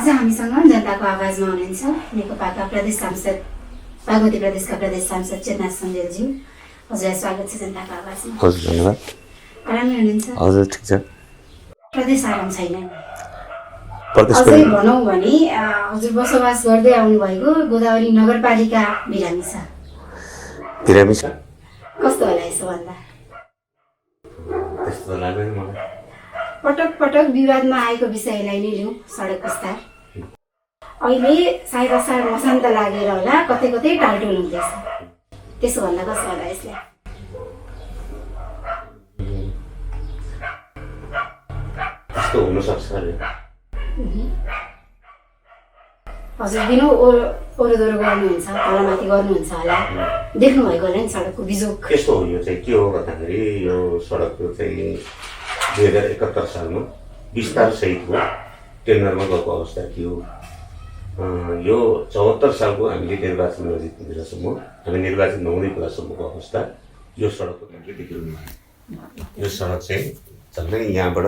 आज हामीसँग जनताको आवाजमा हुनुहुन्छ नेकपाका प्रदेश सांसद बागमती प्रदेशका प्रदेश सांसद चेतनाथ सन्देलज्यू। हजुरलाई स्वागत छ जनताको आवाजमा। हजुर धन्यवाद। आरामै हुनुहुन्छ? हजुर ठिक छ। प्रदेश आराम छैन। प्रदेशको अझै भनौँ भने हजुर बसोबास गर्दै आउनुभएको गोदावरी नगरपालिका बिरामी छ। बिरामी छ? कस्तो होला यसो भन्दा? त्यस्तो त लाग्दैन मलाई। पटक पटक विवादमा आएको विषयलाई नै लिउँ, सडक विस्तार। अहिले सायद असार मसान्त लागेर होला कतै कतै टालटुल हुँदैछ। त्यसो भन्दा कस्तो होला यसलाई? त्यस्तो हुनसक्छ अरे। हजुर दिनौ ओरोदोरो गर्नुहुन्छ, तलमाथि गर्नुहुन्छ होला, देख्नुभएको होला नि सडकको बिजोक। त्यस्तो हो। यो चाहिँ के हो भन्दाखेरि यो सडकको चाहिँ 2071 सालमा विस्तार सहितको टेन्डरमा गएको अवस्था थियो। यो 74 सालको हामीले निर्वाचन नजिक बेलासम्म, हामी निर्वाचन नहुने बेलासम्मको अवस्था यो सडकको हामीले देखिरहनु भयो। यो सडक चाहिँ झन्डै यहाँबाट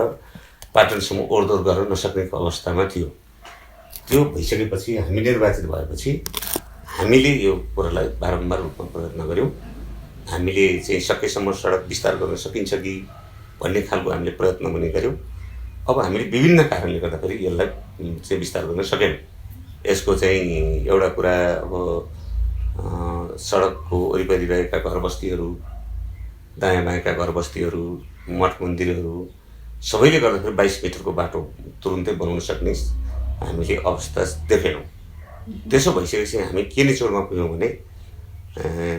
पाटनसम्म ओहोरदोहोर गर्न नसक्ने अवस्थामा थियो। त्यो भइसकेपछि हामी निर्वाचित भएपछि हामीले यो कुरालाई बारम्बार रूपमा प्रयत्न गऱ्यौँ। हामीले चाहिँ सकेसम्म सडक विस्तार गर्न सकिन्छ कि भन्ने खालको हामीले प्रयत्न पनि गऱ्यौँ। अब हामीले विभिन्न कारणले गर्दाखेरि यसलाई चाहिँ विस्तार गर्न सकेनौँ। यसको चाहिँ एउटा कुरा अब सडकको वरिपरि रहेका घरबस्तीहरू, दायाँ बायाँका घरबस्तीहरू, मठ मन्दिरहरू सबैले गर्दाखेरि 22 मिटरको बाटो तुरुन्तै बनाउन सक्ने हामीले अवस्था देखेनौँ। त्यसो भइसकेपछि हामी के निचोडमा पुग्यौँ भने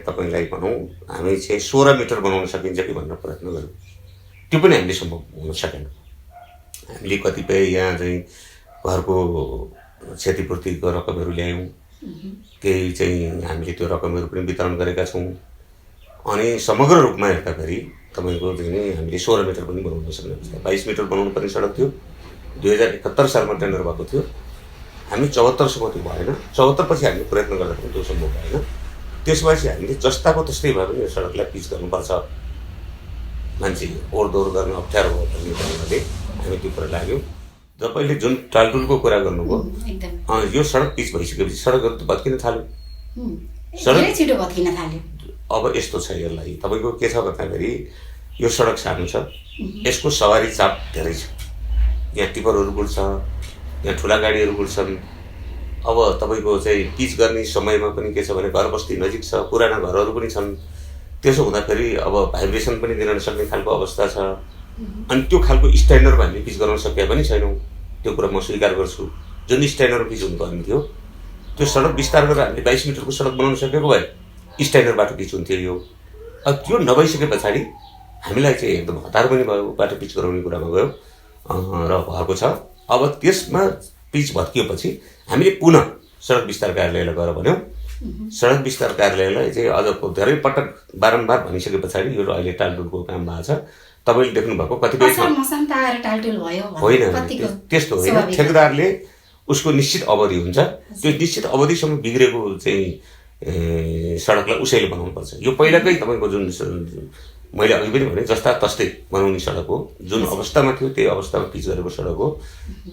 तपाईँलाई भनौँ हामी चाहिँ 16 मिटर बनाउन सकिन्छ कि भनेर प्रयत्न गऱ्यौँ। त्यो पनि हामीले सम्भव हुन सकेन। हामीले कतिपय यहाँ चाहिँ घरको क्षतिपूर्तिको रकमहरू ल्यायौँ, केही चाहिँ हामीले त्यो रकमहरू पनि वितरण गरेका छौँ। अनि समग्र रूपमा हेर्दाखेरि तपाईँको चाहिँ हामीले 16 मिटर पनि बनाउन सक्ने अवस्था। 22 मिटर बनाउनु पर्ने सडक थियो, 2071 सालमा टेन्डर भएको थियो। हामी 74 सम्म त्यो भएन। 74 पछि हामीले प्रयत्न गर्दा पनि त्यो सम्भव भएन। त्यसपछि हामीले जस्ताको तस्तै भए पनि यो सडकलाई पिच गर्नुपर्छ, मान्छे ओहोरदोहोर गर्न अप्ठ्यारो हो भन्ने कारणले हामी त्यो कुरा लाग्यौँ। तपाईँले जुन टालटुलको कुरा गर्नुभयो, यो सडक पिच भइसकेपछि सडकहरू त भत्किन थाल्यो। सडक छिटो भत्किन थाल्यो। अब यस्तो छ, यसलाई तपाईँको के छ भन्दाखेरि यो सडक सानो छ, यसको सवारी चाप धेरै छ। यहाँ टिपरहरू गुड्छ, यहाँ ठुला गाडीहरू गुड्छन्। अब तपाईँको चाहिँ पिच गर्ने समयमा पनि के छ भने घरबस्ती नजिक छ, पुराना घरहरू पनि छन्। त्यसो हुँदाखेरि अब भाइब्रेसन पनि दिन नसक्ने खालको अवस्था छ। अनि त्यो खालको स्ट्यान्डर्डमा हामीले पिच गर्न सके पनि छैनौँ। त्यो कुरा म स्वीकार गर्छु। जुन स्ट्यान्डर्डमा पिच हुनुपर्ने थियो, त्यो सडक विस्तार गरेर हामीले 22 मिटरको सडक बनाउन सकेको भए स्ट्यान्डर्ड बाटो पिच हुन्थ्यो यो। अब त्यो नभइसके पछाडि हामीलाई चाहिँ एकदम हतार पनि भयो, बाटो पिच गराउने कुरामा गयो र भएको छ। अब त्यसमा पिच भत्किएपछि हामीले पुनः सडक विस्तार कार्यालयलाई गएर भन्यौँ। सडक विस्तार कार्यालयलाई चाहिँ अझको धेरै पटक बारम्बार भनिसके पछाडि यो अहिले टालटुलको काम भएको छ। तपाईँले देख्नुभएको कतिपय होइन, त्यस्तो होइन। ठेकेदारले उसको निश्चित अवधि हुन्छ, त्यो निश्चित अवधिसम्म बिग्रेको चाहिँ सडकलाई उसैले बनाउनुपर्छ। यो पहिलाकै तपाईँको जुन मैले अघि पनि भने जस्ता तस्तै बनाउने सडक हो, जुन अवस्थामा थियो त्यही अवस्थामा पिच गरेको सडक हो।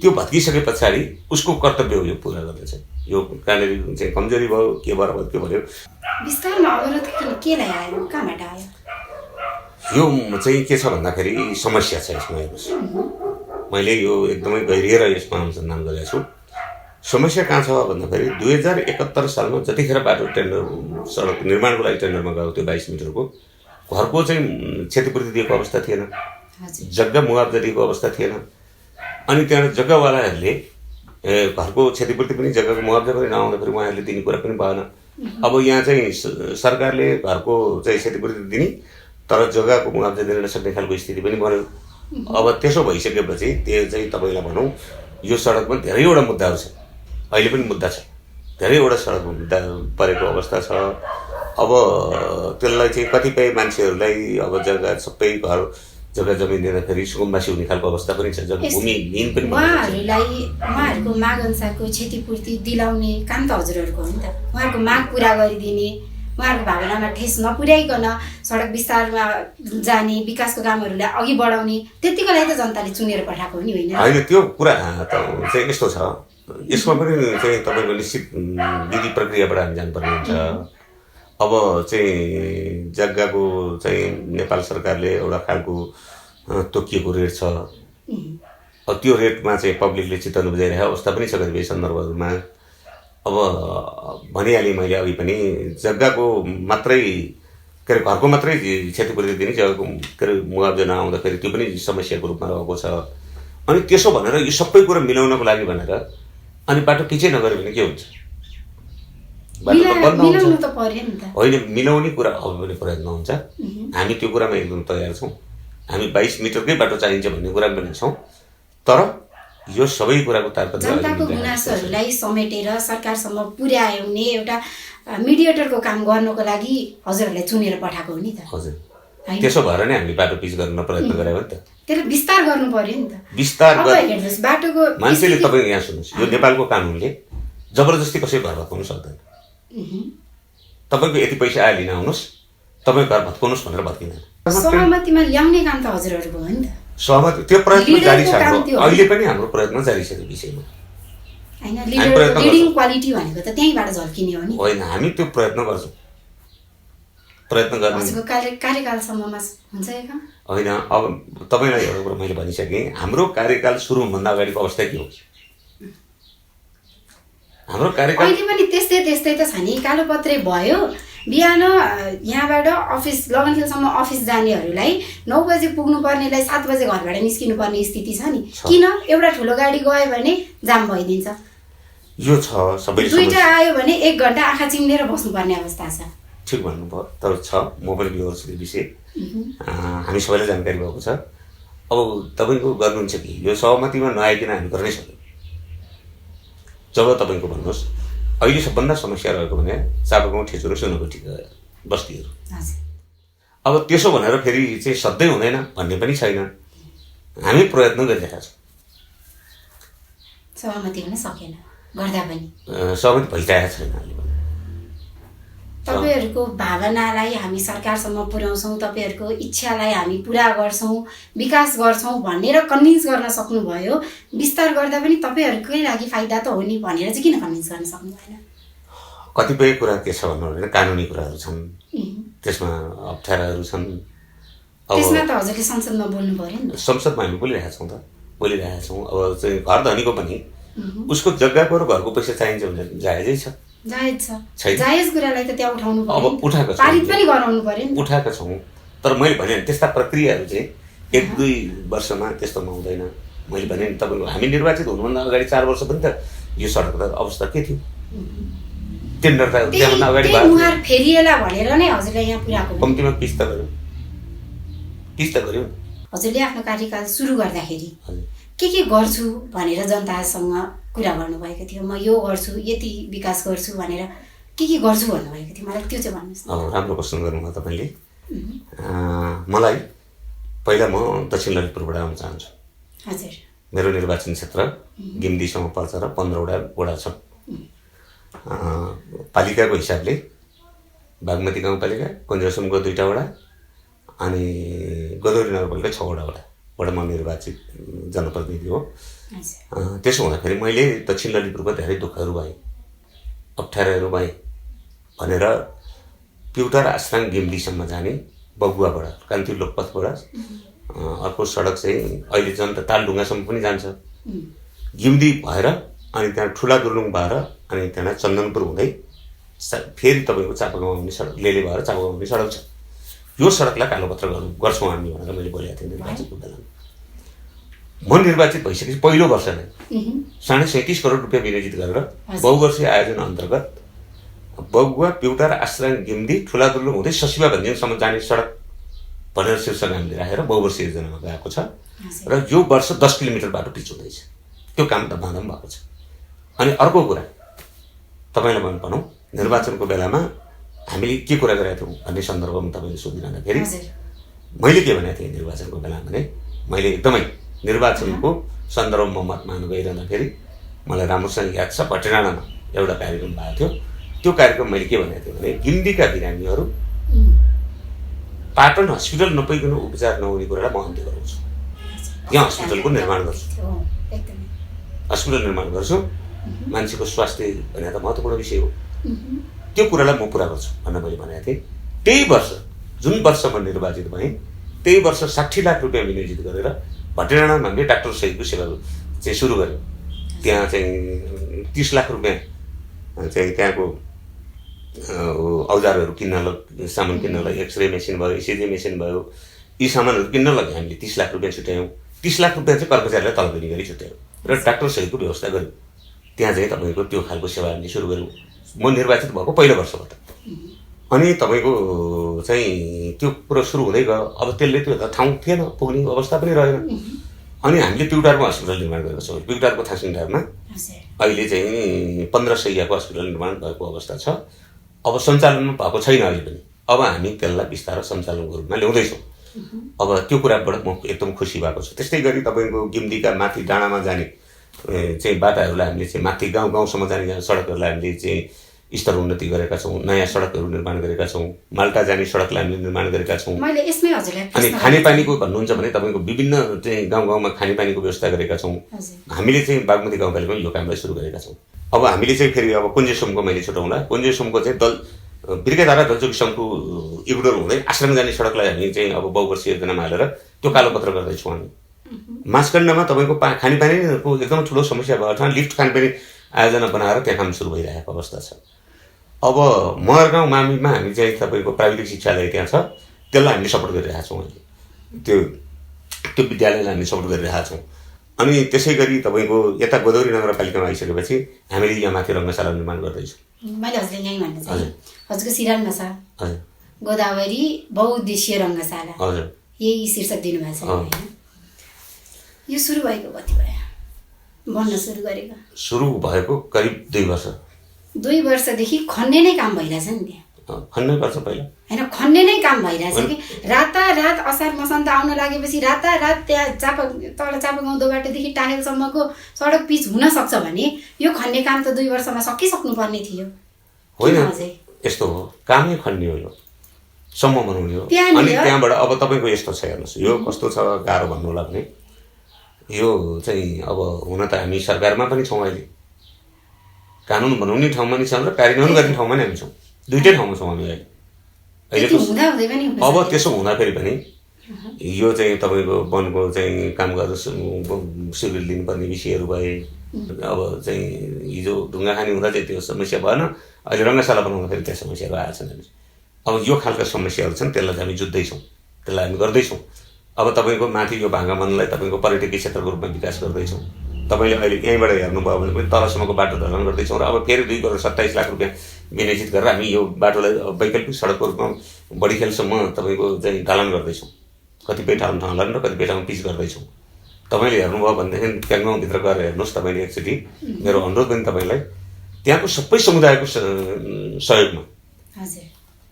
त्यो भत्किसके पछाडि उसको कर्तव्य हो यो पुरा गर्ने चाहिँ। यो कहाँनिर चाहिँ कमजोरी भयो, के भएर भत्क्यो भन्यो। विस्तारमा अवरोध केलाई आयो, कहाँबाट आयो? यो चाहिँ के छ भन्दाखेरि समस्या छ यसमा। हेर्नुहोस्, मैले यो एकदमै गहिरिएर यसमा अनुसन्धान गरेको छु। समस्या कहाँ छ भन्दाखेरि 2071 सालमा जतिखेर बाटो टेन्डर सडक निर्माणको लागि टेन्डरमा गएको थियो 22 मिटरको, घरको चाहिँ क्षतिपूर्ति दिएको अवस्था थिएन, जग्गा मुआवजा दिएको अवस्था थिएन। अनि त्यहाँ जग्गावालाहरूले घरको क्षतिपूर्ति पनि जग्गाको मुआवजा पनि नआउँदाखेरि उहाँहरूले दिने कुरा पनि भएन। अब यहाँ चाहिँ सरकारले घरको चाहिँ क्षतिपूर्ति दिने तर जग्गाको मुआवजा दिन नसक्ने खालको स्थिति पनि बन्यो। अब त्यसो भइसकेपछि त्यो चाहिँ तपाईँलाई भनौँ यो सडकमा धेरैवटा मुद्दाहरू छ, अहिले पनि मुद्दा छ, धेरैवटा सडकमा मुद्दा परेको अवस्था छ। अब त्यसलाई चाहिँ कतिपय मान्छेहरूलाई अब जग्गा सबै घर जग्गा जमिन दिँदाखेरि सुकुम्बासी हुने खालको अवस्था पनि छ, भूमिहीन पनि। उहाँहरूको माग अनुसारको क्षतिपूर्ति दिलाउने काम त हजुरहरूको हो नि त। उहाँहरूको माग पुरा गरिदिने, उहाँहरूको भावनामा ठेस नपुर्याइकन सडक विस्तारमा जाने, विकासको कामहरूलाई अघि बढाउने, त्यतिको लागि त जनताले चुनेर पठाएको हो नि, होइन? होइन, त्यो कुरा त चाहिँ यस्तो छ। यसमा पनि चाहिँ तपाईँको निश्चित विधि प्रक्रियाबाट हामी जानुपर्ने हुन्छ। अब चाहिँ जग्गाको चाहिँ नेपाल सरकारले एउटा खालको तोकिएको रेट छ। अब त्यो रेटमा चाहिँ पब्लिकले चित्त नबुझाइरहेको अवस्था पनि छ कतिपय सन्दर्भहरूमा। अब भनिहालेँ मैले अघि पनि, जग्गाको मात्रै के अरे घरको मात्रै क्षतिपूर्ति दिने, जग्गाको के अरे मुआवजा नआउँदाखेरि त्यो पनि समस्याको रूपमा रहेको छ। अनि त्यसो भनेर यो सबै कुरा मिलाउनको लागि भनेर अनि बाटो पिछे नगऱ्यो भने के हुन्छ? बाटो त बन्द हुन्छ। होइन, मिलाउने कुरा अब पनि प्रयत्न हुन्छ। हामी त्यो कुरामा एकदम तयार छौँ। हामी 22 मिटरकै बाटो चाहिन्छ भन्ने कुरा पनि छौँ। तर यो सबै कुराको तारतम्य जनताको गुनासोहरूलाई समेटेर सरकारसम्म पुर्याउने एउटा मिडिएटरको काम गर्नको लागि हजुरहरूलाई चुनेर पठाएको हो नि त। हजुर, त्यसो भएर नै हामीले बाटो पिच गर्न प्रयत्न गरेको हो नि त। त्यसलाई विस्तार गर्नु पर्यो नि त। विस्तार हेर्नुहोस् बाटोको मान्छेले, तपाईँ यहाँ सुन्नुहोस्, यो नेपालको कानुनले जबरजस्ती कसै घर भत्काउनु सक्दैन। तपाईँको यति पैसा आयो लिन आउनुहोस्, तपाईँ घर भत्काउनुहोस् भनेर भत्किँदैन। सहमतिमा ल्याउने काम त हजुरहरूको हो नि त। सहमति, त्यो प्रयत्न जारी छ। अहिले पनि हाम्रो प्रयत्न जारी छ त्यो विषयमा। हैन, लिडिङ क्वालिटी भनेको त त्यहीँबाट झल्किने हो नि। होइन, हामी त्यो प्रयत्न गर्छौँ। प्रयत्न गर्ने कार्यकालसम्ममा हुन्छ यो काम। होइन, अब तपाईँलाई एउटा कुरा मैले भनिसकेँ, हाम्रो कार्यकाल सुरु हुनुभन्दा अगाडिको अवस्था के हो? हाम्रो कार्यकाल अहिले पनि त्यस्तै त छ नि। कालोपत्रे भयो, बिहान यहाँबाट अफिस लगनखेलसम्म अफिस जानेहरूलाई 9 बजे पुग्नु पर्नेलाई 7 बजे घरबाट निस्किनु पर्ने स्थिति छ नि। किन? एउटा ठुलो गाडी गयो भने जाम भइदिन्छ। यो छ सबै। दुईटा आयो भने 1 घण्टा आँखा चिम्लेर बस्नुपर्ने अवस्था छ। ठिक भन्नुभयो, तर छ, म पनि बिहोर्छु त्यो विषय। हामी सबैलाई जानकारी भएको छ। अब तपाईँको गर्नुहुन्छ कि यो सहमतिमा नआइकन हामी गर्नै सक्दैनौँ। जब तपाईँको भन्नुहोस् अहिले सबभन्दा समस्या रहेको भने चापागाउँ, ठेचुरो, सुनकोटी बस्तीहरू। अब त्यसो भनेर फेरि चाहिँ सधैँ हुँदैन भन्ने पनि छैन। हामी प्रयत्न गरिरहेका छौँ। सहमति हुन सकेन, गर्दा पनि सहमति भइरहेको छैन। तपाईँहरूको भावनालाई हामी सरकारसम्म पुर्याउँछौँ, तपाईँहरूको इच्छालाई हामी पुरा गर्छौँ, विकास गर्छौँ भनेर कन्भिन्स गर्न सक्नुभयो। विस्तार गर्दा पनि तपाईँहरूकै लागि फाइदा त हो नि भनेर चाहिँ किन कन्भिन्स गर्न सक्नु भएन? कतिपय कुरा के छ भन्नु भने कानुनी कुराहरू छन्, त्यसमा अप्ठ्याराहरू छन्। त्यसमा त हजुरले संसदमा बोल्नु पर्यो नि। संसदमा हामी बोलिरहेका छौँ। अब चाहिँ घर धनीको पनि उसको जग्गाको र घरको पैसा चाहिन्छ भने जायजै छ। जायज कुरालाई त त्यहाँ उठाउनु पर्यो। अब उठाएको छौँ, पारित पनि गराउनु पर्यो नि। उठाएका छौँ, तर मैले भने त्यस्ता प्रक्रियाहरू चाहिँ 1-2 वर्षमा त्यस्तोमा हुँदैन। मैले भने नि तपाईँको हामी निर्वाचित हुनुभन्दा अगाडि 4 वर्ष पनि त यो सडकको अवस्था के थियो? टेन्डर त त्यहाँभन्दा अगाडि मुहार फेरिएला भनेर नै हजुरले यहाँ पुराको कम्तीमा पिच त गर्यो। हजुरले आफ्नो कार्यकाल सुरु गर्दाखेरि के गर्छु भनेर जनतासँग कुरा गर्नुभएको थियो? म यो गर्छु, यति विकास गर्छु भनेर के गर्छु भन्नुभएको थियो? मलाई त्यो चाहिँ भन्नुहोस् न। राम्रो प्रश्न गर्नुभयो तपाईँले। मलाई पहिला म दक्षिण ललितपुरबाट आउन चाहन्छु। हजुर, मेरो निर्वाचन क्षेत्र गिम्दीसम्म पर्छ र 15वटा वडा छ। पालिकाको हिसाबले बागमती गाउँपालिका, कुञ्जसुमको 2टा वडा अनि गोदौली नगरपालिका 6वटा वडाबाट म निर्वाचित जनप्रतिनिधि हो। त्यसो हुँदाखेरि मैले दक्षिण ललितपुरको धेरै दुःखहरू भएँ, अप्ठ्याराहरू भएँ भनेर प्युटार आश्राङ गिम्दीसम्म जाने बगुवाबाट, कान्ति लोकपथबाट अर्को सडक चाहिँ अहिले जनता तालढुङ्गासम्म पनि जान्छ। गिम्दी भएर अनि त्यहाँ ठुला दुर्लुङ भएर अनि त्यहाँ चन्दनपुर हुँदै फेरि तपाईँको चापागाउँ आउने सडक, लेले भएर चापागाउँ आउने सडक छ। यो सडकलाई कालोपत्र गर्छौँ हामी भनेर मैले बोलेको थिएँ निर्वाचितको बेलामा। म निर्वाचित भइसकेपछि पहिलो वर्ष नै 37.5 करोड रुपियाँ विनियोजित गरेर बहुवर्षीय आयोजना अन्तर्गत बगुवा, प्युटार, आश्राङ, गिम्दी, ठुला दुर्लुङ हुँदै ससिवा भन्ज्याङसम्म जाने सडक भनेर शीर्षक हामीले राखेर बहुवर्षीय योजनामा गएको छ। र यो वर्ष 10 किलोमिटर बाटो पिच हुँदैछ। त्यो काम त बाँधम भएको छ। अनि अर्को कुरा तपाईँलाई भनौँ, निर्वाचनको बेलामा हामीले के कुरा गरेका थियौँ भन्ने सन्दर्भमा तपाईँले सोधिरहँदाखेरि मैले के भनेको थिएँ निर्वाचनको बेलामा भने, मैले एकदमै निर्वाचनको सन्दर्भमा मत माग्न गइरहँदाखेरि मलाई राम्रोसँग याद छ, पटेडाँडामा एउटा कार्यक्रम भएको थियो। त्यो कार्यक्रम मैले के भनेको थिएँ भने, गिम्दीका बिरामीहरू पाटन हस्पिटल नपुगिकन उपचार नहुने कुरालाई म अन्त्य गराउँछु। यहाँ हस्पिटलको निर्माण गर्छु, मान्छेको स्वास्थ्य भने त महत्त्वपूर्ण विषय हो। त्यो कुरालाई म पुरा गर्छु भनेर मैले भनेको थिएँ। त्यही वर्ष जुन वर्ष म निर्वाचित भएँ त्यही वर्ष 60 लाख रुपियाँ विनियोजित गरेर भट्टेडाँडामा हामीले डाक्टर सहितको सेवा चाहिँ सुरु गऱ्यौँ। त्यहाँ चाहिँ 30 लाख रुपियाँ चाहिँ त्यहाँको औजारहरू किन्नलाई, सामान किन्नलाई, एक्सरे मेसिन भयो, इसिजी मेसिन भयो, यी सामानहरू किन्नलाई हामीले 30 लाख रुपियाँ छुट्यायौँ। 30 लाख रुपियाँ चाहिँ कर्मचारीलाई तलबेनी गरी छुट्यायौँ र डाक्टर सहितको व्यवस्था गऱ्यौँ। त्यहाँ चाहिँ तपाईँको त्यो खालको सेवा हामीले सुरु गऱ्यौँ म निर्वाचित भएको पहिलो वर्षबाट। अनि तपाईँको चाहिँ त्यो कुरो सुरु हुँदै गयो। अब त्यसले त्यो ठाउँ थिएन, पुग्ने अवस्था पनि रहेन। अनि हामीले पिउटारमा हस्पिटल निर्माण गरेका छौँ। पिउटारको थासिङटारमा अहिले चाहिँ 15 शैय्याको हस्पिटल निर्माण भएको अवस्था छ। अब सञ्चालनमा भएको छैन अहिले पनि। अब हामी त्यसलाई बिस्तारै सञ्चालनको रूपमा ल्याउँदैछौँ। अब त्यो कुराबाट म एकदम खुसी भएको छु। त्यस्तै गरी तपाईँको गिम्दीका माथि डाँडामा जाने चाहिँ बाटाहरूलाई हामीले चाहिँ माथि गाउँ गाउँसम्म जाने सडकहरूलाई हामीले चाहिँ स्तर उन्नति गरेका छौँ। नयाँ सडकहरू निर्माण गरेका छौँ। माल्टा जाने सडकलाई हामीले निर्माण गरेका छौँ। मैले यसमै हजुरलाई अनि खानेपानीको भन्नुहुन्छ भने तपाईँको विभिन्न चाहिँ गाउँ गाउँमा खानेपानीको व्यवस्था गरेका छौँ। हामीले चाहिँ बागमती गाउँपालिकामा यो कामलाई सुरु गरेका छौँ। अब हामीले चाहिँ फेरि अब कुञ्जेसुमको मैले छुटाउँला। कुञ्जेसुमको चाहिँ बिर्खेधारा दलचोकी सङ्घको इग्डोर हुँदै आश्रम जाने सडकलाई हामी चाहिँ अब बहुवर्षीय योजनामा हालेर त्यो कालोपत्र गर्दैछौँ हामी। माझखण्डमा तपाईँको खानेपानीको एकदम ठुलो समस्या भएको ठाउँ लिफ्ट खानेपानी आयोजना बनाएर त्यहाँ काम सुरु भइरहेको अवस्था छ। अब महरगाउँ मामीमा हामी चाहिँ तपाईँको प्राविधिक शिक्षालय त्यहाँ छ, त्यसलाई हामीले सपोर्ट गरिरहेका छौँ अहिले। त्यो विद्यालयलाई हामीले सपोर्ट गरिरहेका छौँ। अनि त्यसै गरी तपाईँको यता गोदावरी नगरपालिकामा आइसकेपछि हामीले यहाँ माथि रङ्गशाला निर्माण गर्दैछौँ। मैले हजुरले यहीँ भन्न चाहेँ, हजुरको सिरानमा छ गोदावरी बहुउद्देश्य रङ्गशाला, हजुर यही शीर्षक दिनुभएको छ होइन? यो सुरु भएको कति भयो भन्न सुरु गरेको? सुरु भएको करिब 2 वर्ष। 2 वर्षदेखि खन्ने नै काम भइरहेछ नि त्यहाँ? खन्नै पर्छ पहिला होइन, खन्ने नै काम भइरहेछ कि रातारात असार मसान्त आउन लागेपछि रातारात त्यहाँ चापागाउँ दोबाटोदेखि टाहेलसम्मको सडक पिच हुन सक्छ भने यो खन्ने काम त 2 वर्षमा सकिसक्नु पर्ने थियो। होइन, यस्तो हो, कामै खन्ने हो, यो सम्म बनाउने हो। अनि त्यहाँबाट अब तपाईँको यस्तो छ, हेर्नुहोस् यो कस्तो छ गाह्रो भन्नु होला भने, यो चाहिँ अब हुन त हामी सरकारमा पनि छौँ, अहिले कानुन बनाउने ठाउँमा नि छौँ र कार्यान्वयन गर्ने ठाउँमा नि हामी छौँ। दुईटै ठाउँमा छौँ हामी अहिले। अब त्यसो हुँदाखेरि पनि यो चाहिँ तपाईँको वनको चाहिँ काम गरेर शिविर लिनुपर्ने विषयहरू भए। अब चाहिँ हिजो ढुङ्गा खानी हुँदा चाहिँ त्यो समस्या भएन, अहिले रङ्गशाला बनाउँदाखेरि त्यहाँ समस्याहरू आएछन्। अब यो खालका समस्याहरू छन्, त्यसलाई चाहिँ हामी जुझ्दैछौँ, त्यसलाई हामी गर्दैछौँ। अब तपाईँको माथि यो भाङ्गा वनलाई तपाईँको पर्यटकीय क्षेत्रको रूपमा विकास गर्दैछौँ। तपाईँले अहिले यहीँबाट हेर्नुभयो भने पनि तलसम्मको बाटो धर्न गर्दैछौँ र अब फेरि 2 करोड 27 लाख रुपियाँ विनियोजित गरेर हामी यो बाटोलाई वैकल्पिक सडकको रूपमा बढीखेलसम्म तपाईँको चाहिँ ढलान गर्दैछौँ। कतिपय ठाउँमा ढलान र कतिपय ठाउँमा पिच गर्दैछौँ। तपाईँले हेर्नुभयो भनेदेखि क्याङ्गाउँभित्र गएर हेर्नुहोस् तपाईँले एकचोटि। मेरो अनुरोध पनि तपाईँलाई, त्यहाँको सबै समुदायको सहयोगमा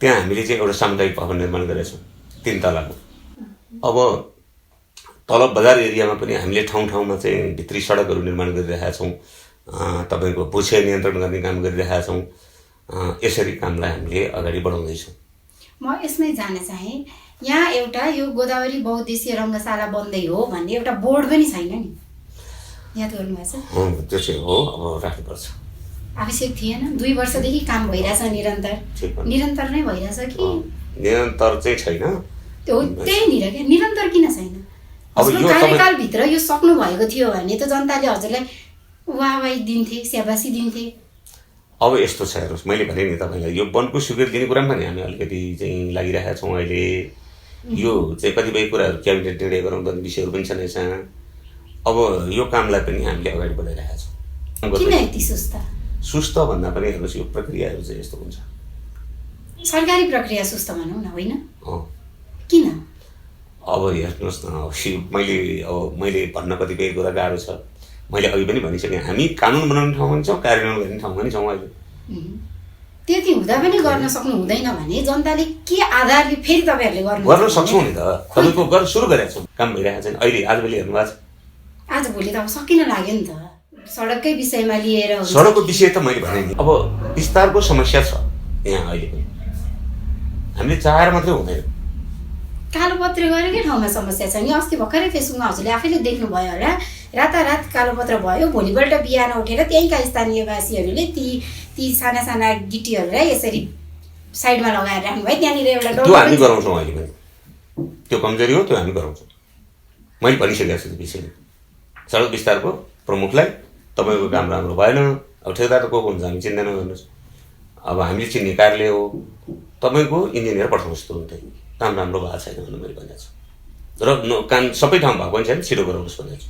त्यहाँ हामीले चाहिँ एउटा सामुदायिक भवन निर्माण गरेका छौँ 3 तलाको। अब तल बजार एरियामा पनि हामीले ठाउँ ठाउँमा चाहिँ भित्री सडकहरू निर्माण गरिरहेका छौँ। तपाईँको भूक्षय नियन्त्रण गर्ने काम गरिरहेका छौँ। यसरी कामलाई हामीले अगाडि बढाउँदैछौँ। म यसमै जान चाहेँ, यहाँ एउटा यो गोदावरी बहुउद्देश्य रङ्गशाला बन्दै हो भन्ने एउटा बोर्ड पनि छैन नि, याद गर्नुभएको छ? त्यो चाहिँ हो, अब राख्नुपर्छ, आवश्यक थिएन? 2 वर्षदेखि काम भइरहेछ, निरन्तर नै भइरहेछ कि निरन्तर चाहिँ छैन? त्यहीँनिर क्या निरन्तर किन छैन? अब यो कार्यकालभित्र यो सक्नु भएको थियो भने त जनताले हजुरलाई वाहवाही दिन्थे, स्याबासी दिन्थे। अब यस्तो छ, हेर्नुहोस् मैले भने नि तपाईँलाई, यो वनको स्वीकृति दिने कुरामा पनि हामी अलिकति चाहिँ लागिरहेका छौँ अहिले। यो चाहिँ कतिपय कुराहरू क्याबिनेट निर्णय गराउँदा विषयहरू पनि छन् यसमा। अब यो कामलाई पनि हामीले अगाडि बढाइरहेका छौँ। किन यति सुस्त भन्दा पनि हेर्नुहोस् यो प्रक्रियाहरू चाहिँ यस्तो हुन्छ, सरकारी प्रक्रिया सुस्त भनौँ न, होइन? किन? अब हेर्नुहोस् न, मैले भन्न कतिपय कुरा गाह्रो छ। मैले अघि पनि भनिसकेँ, हामी कानुन बनाउने ठाउँमा पनि छौँ, कार्यान्वयन गर्ने ठाउँमा पनि छौँ अहिले। त्यति हुँदा पनि गर्न सक्नु हुँदैन भने जनताले के आधारले फेरि तपाईँहरूले गर्न सक्छौँ नि त? तपाईँको गर्न सुरु गरेका छौँ, काम भइरहेको छैन अहिले। आजभोलि हेर्नु भएको छ, आजभोलि त अब सकिन लाग्यो नि त। सडककै विषयमा लिएर सडकको विषय त मैले भने नि, अब विस्तारको समस्या छ यहाँ अहिले पनि। हामीले चाहेर मात्रै हुँदैन, कालोपत्र गरेकै ठाउँमा समस्या छ नि। अस्ति भर्खरै फेसबुकमा हजुरले आफैले देख्नुभयो होला, रातारात कालोपत्र भयो। भोलिपल्ट बिहान उठेर त्यहीँका स्थानीयवासीहरूले ती साना साना गिटीहरूलाई यसरी साइडमा लगाएर राख्नुभयो। त्यहाँनिर एउटा त्यो हामी गराउँछौँ अहिले पनि, त्यो कमजोरी हो, त्यो हामी गराउँछौँ। मैले भनिसकेको छु त्यो विषयमा। सडक विस्तारको प्रमुखलाई तपाईँको काम राम्रो भएन, अब ठेकेदार त को हुन्छ हामी चिन्दैन गर्नुहोस्, अब हामीले चिन्ने कार्यालय हो, तपाईँको इन्जिनियर पठाउनुहोस् तुरुन्तै, काम राम्रो भएको छैन भनेर मैले भनेको छु। र काम सबै ठाउँ भएको पनि छैन, छिटो गराउनुहोस् भनेको छु।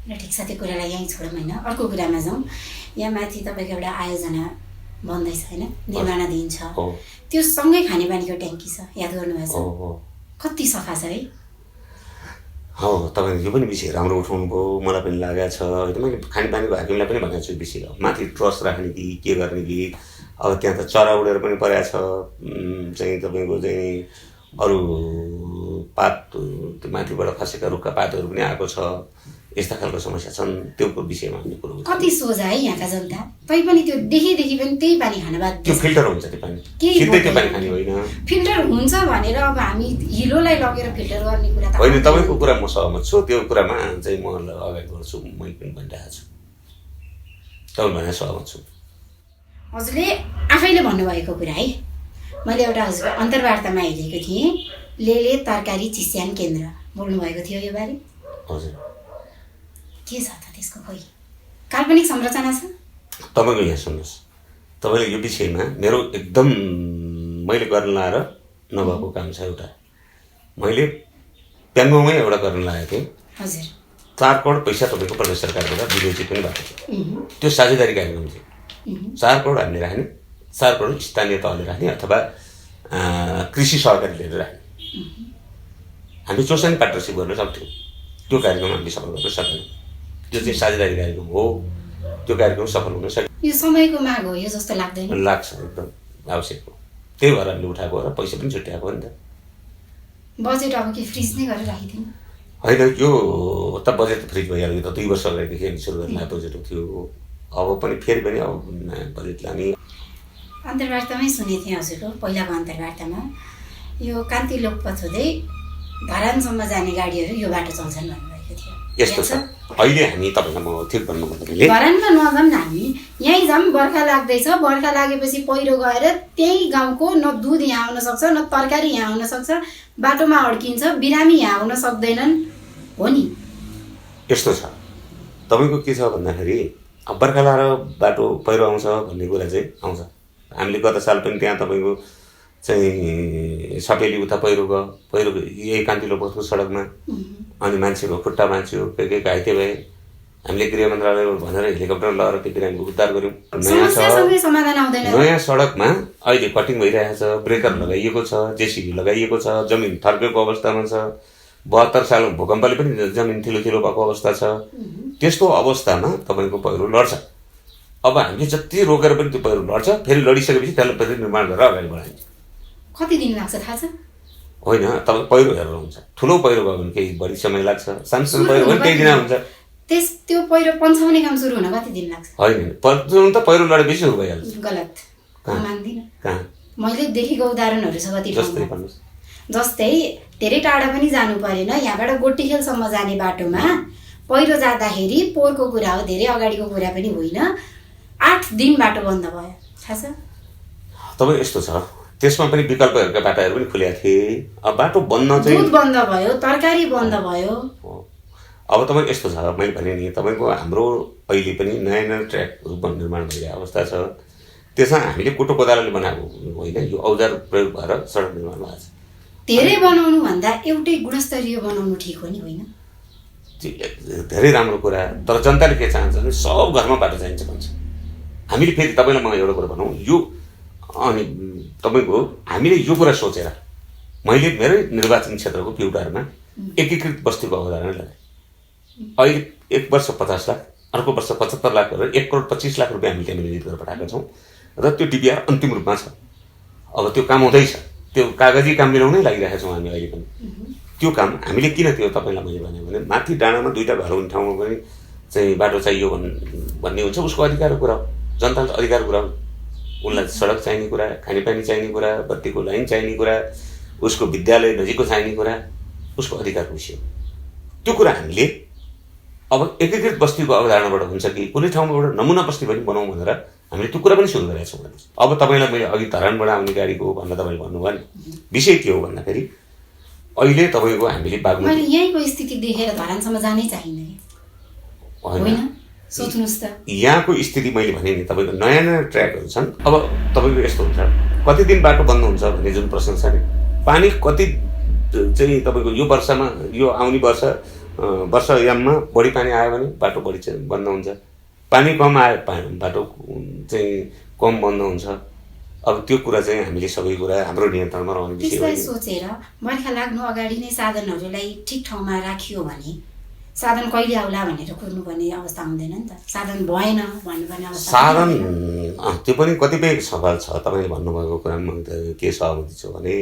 ल ठिक छ, त्यो कुरालाई यहीँ छोडौँ होइन। अर्को कुरामा जाउँ। यहाँ माथि तपाईँको एउटा आयोजना बन्दैछ होइन, निर्माणाधीन छ, त्यो सँगै खानेपानीको ट्याङ्की छ, याद गर्नुभएको छ? कति सफा छ है। हो, तपाईँले यो पनि विषय राम्रो उठाउनु भयो, मलाई पनि लागेको छ होइन। मैले खानेपानीको हाकिमलाई पनि भनेको छु विषय, माथि ट्रस राख्ने कि के गर्ने कि। अब त्यहाँ त चरा उडेर पनि परेको छ चाहिँ तपाईँको चाहिँ अरू पात माथिबाट खसेका रुखका पातहरू पनि आएको छ, यस्ता खालको समस्या छन्। त्यो विषयमा हामीले कुरो कति सोझा है यहाँका जनता। तैपनि त्यो देखि पनि त्यही पानी खान बाध्य। त्यो फिल्टर हुन्छ, त्यो पानी सिधै त्यो पानी खाने होइन। फिल्टर हुन्छ भनेर अब हामी हिलोलाई लगेर फिल्टर गर्ने कुरा त होइन। तपाईँको कुरा म सहमत छु, त्यो कुरामा चाहिँ म अगाडि बढ्छु, मैले पनि भनिरहेको छु, तपाईँ भने सहमत छु। हजुरले आफैले भन्नुभएको कुरा है, मैले एउटा हजुरको अन्तर्वार्तामा हेरेको थिएँ, लेले तरकारी चिस्यान केन्द्र बोल्नुभएको थियो यो बारे। हजुर, के छ त त्यसको खोइ काल्पनिक संरचना छ? तपाईँको यहाँ सुन्नुहोस्, तपाईँले यो विषयमा मेरो एकदम मैले गर्न लाएर नभएको काम छ। एउटा मैले प्याङ्गोमै एउटा गर्न लागेको थिएँ। हजुर, 4 करोड पैसा तपाईँको प्रदेश सरकारबाट विनियोजित पनि भएको थियो। त्यो साझेदारी कार्यक्रम थियो। 4 करोड हामीले राख्ने, 4 करोड स्थानीय तहले राख्ने अथवा कृषि सहकारीले राख्ने। हामी चौसानी पार्टनरसिप गर्न सक्थ्यौँ, त्यो कार्यक्रम हामीले सफल गर्न सकेनौँ। त्यो चाहिँ साझेदारी कार्यक्रम हो, त्यो कार्यक्रम सफल हुन सक्यो। यो समयको माग हो यो जस्तो लाग्दैन? लाग्छ, एकदम आवश्यक हो। त्यही भएर हामीले उठाएको र पैसा पनि छुट्याएको हो नि त। बजेट अब के फ्रिज नै गरेर राखिदिनु? होइन, यो त बजेट त फ्रिज भइहाल्यो। यो त 2 वर्ष अगाडिदेखि हामी सुरु गर्न लागेको बजेट थियो। अब पनि फेरि पनि अब बजेट लाने। अन्तर्वार्तामै सुनेको थिएँ हजुरको पहिलाको अन्तर्वार्तामा, यो कान्ति लोकपथ हुँदै धरानसम्म जाने गाडीहरू यो बाटो चल्छन् भन्नुभएको थियो। यस्तो छ, अहिले हामी तपाईँलाई म ठिक भन्नुभयो तपाईँले, धरानमा नजाऊँ न, हामी यहीँ जाऊँ। बर्खा लाग्दैछ, बर्खा लागेपछि पहिरो गएर त्यही गाउँको न दुध यहाँ आउन सक्छ, न तरकारी यहाँ आउन सक्छ, बाटोमा अड्किन्छ, बिरामी यहाँ आउन सक्दैनन् हो नि। यस्तो छ, तपाईँको के छ भन्दाखेरि अब बर्खा लाएर बाटो पहिरो आउँछ भन्ने कुरा चाहिँ आउँछ। हामीले गत साल पनि त्यहाँ तपाईँको चाहिँ सपेली उता पहिरो गयो, पहिरो यही कान्ति लोकपथको सडकमा, अनि मान्छेको खुट्टा भाँच्यो, के घाइते भए। हामीले गृह मन्त्रालयबाट भनेर हेलिकप्टर लगेर त्यो बिरामीको उद्धार गऱ्यौँ। नयाँ सडकमा अहिले कटिङ भइरहेको छ, ब्रेकर लगाइएको छ, जेसिबी लगाइएको छ, जमिन थर्केको अवस्थामा छ। 72 साल भूकम्पले पनि जमिन थिलो भएको अवस्था छ। त्यस्तो अवस्थामा तपाईँको पहिरो लड्छ। अब हामीले जति रोकेर पनि त्यो पहिरो लड्छ, फेरि लडिसकेपछि त्यसलाई फेरि निर्माण गरेर अगाडि बढाइन्छ। कति दिन लाग्छ थाहा छ? होइन, तपाईँ पहिरो हेरेर हुन्छ। ठुलो पहिरो भयो भने केही बढी समय लाग्छ, सानसानो पहिरो भने केही दिन हुन्छ। त्यो पहिरो पन्छाउने काम सुरु हुन कति दिन लाग्छ? होइन, त पहिरो लडेपछि सुरु भइहाल्छ। गलत, मान्दिनँ। कहाँ? मैले देखेको उदाहरणहरू छ कति जस्तै ठाउँमा। जस्तै धेरै टाढा पनि जानु परेन, यहाँबाट गोटीखेलसम्म जाने बाटोमा पहिरो जाँदाखेरि पोहोरको कुरा हो, धेरै अगाडिको कुरा पनि होइन, 8 दिन बाटो बन्द भयो, थाहा छ? तपाईँ यस्तो छ, त्यसमा पनि विकल्पहरूका बाटाहरू पनि खुलेका थिए। अब बाटो बन्द चाहिँ दुध बन्द भयो, तरकारी बन्द भयो। अब तपाईँ यस्तो छ, मैले भने नि तपाईँको हाम्रो अहिले पनि नयाँ ट्र्याकहरू निर्माण भइरहेको अवस्था छ। त्यसमा हामीले कुटो कोदालोले बनाएको होइन, यो औजार प्रयोग भएर सडक निर्माण भएको छ। धेरै बनाउनु भन्दा एउटै गुणस्तरीय बनाउनु ठिक हो नि, होइन? धेरै राम्रो कुरा। तर जनताले के चाहन्छ भने सब घरमा बाटो चाहिन्छ भन्छ। हामीले फेरि तपाईँलाई म एउटा कुरा भनौँ, यो अनि तपाईँको हामीले यो कुरा सोचेर मैले मेरै निर्वाचन क्षेत्रको पिउटारमा एकीकृत बस्तीको अवधारणा लगाएँ। अहिले 1 वर्ष 50 लाख, अर्को वर्ष 75 लाख गरेर 1 करोड 25 लाख रुपियाँ हामीले त्यहाँ विनियोजित गरेर पठाएका छौँ र त्यो डिपिआर अन्तिम रूपमा छ। अब त्यो काम हुँदैछ, त्यो कागजी काम मिलाउनै लागिरहेका छौँ हामी अहिले पनि। त्यो काम हामीले किन त्यो तपाईँलाई मैले भने माथि डाँडामा 2टा घर हुने ठाउँमा पनि चाहिँ बाटो चाहियो भन्ने हुन्छ, उसको अधिकारको कुरा हो, जनताको अधिकारको कुरा हो। उनलाई सडक चाहिने कुरा, खानेपानी चाहिने कुरा, बत्तीको लाइन चाहिने कुरा, उसको विद्यालय नजिकको चाहिने कुरा उसको अधिकारको विषय हो। त्यो कुरा हामीले अब एकीकृत बस्तीको अवधारणाबाट हुन्छ कि कुनै ठाउँमा एउटा नमुना बस्ती पनि बनाउँ भनेर हामीले त्यो कुरा पनि सुरु गरेका छौँ। अब तपाईँलाई मैले अघि धरानबाट आउने गाडीको भनेर तपाईँले भन्नुभयो नि, विषय के हो भन्दाखेरि अहिले तपाईँको हामीले मैले यहीँको स्थिति देखेर धरानसम्म जानै चाहिने होइन, सोच्नुहोस् त। यहाँको स्थिति मैले भने नि तपाईँको नयाँ नयाँ ट्र्याकहरू छन्। अब तपाईँको यस्तो हुन्छ, कति दिन बाटो बन्द हुन्छ भन्ने जुन प्रश्न छ नि, पानी कति चाहिँ तपाईँको यो वर्षमा यो आउने वर्षयाममा बढी पानी आयो भने बाटो बढी चाहिँ बन्द हुन्छ, पानी कम आयो बाटो चाहिँ कम बन्द हुन्छ। अब त्यो कुरा चाहिँ हामीले सबै कुरा हाम्रो नियन्त्रणमा रहने विषय हो। त्यसलाई सोचेर बर्खा लाग्नु अगाडि नै साधनहरूलाई ठिक ठाउँमा राखियो भने साधन कहिले आउला भनेर कुर्नुपर्ने अवस्था हुँदैन नि त। साधन भएन भन्नुपर्ने अवस्था। साधन त्यो पनि कतिपय सवाल छ। तपाईँले भन्नुभएको कुरामा म के सहमति छु भने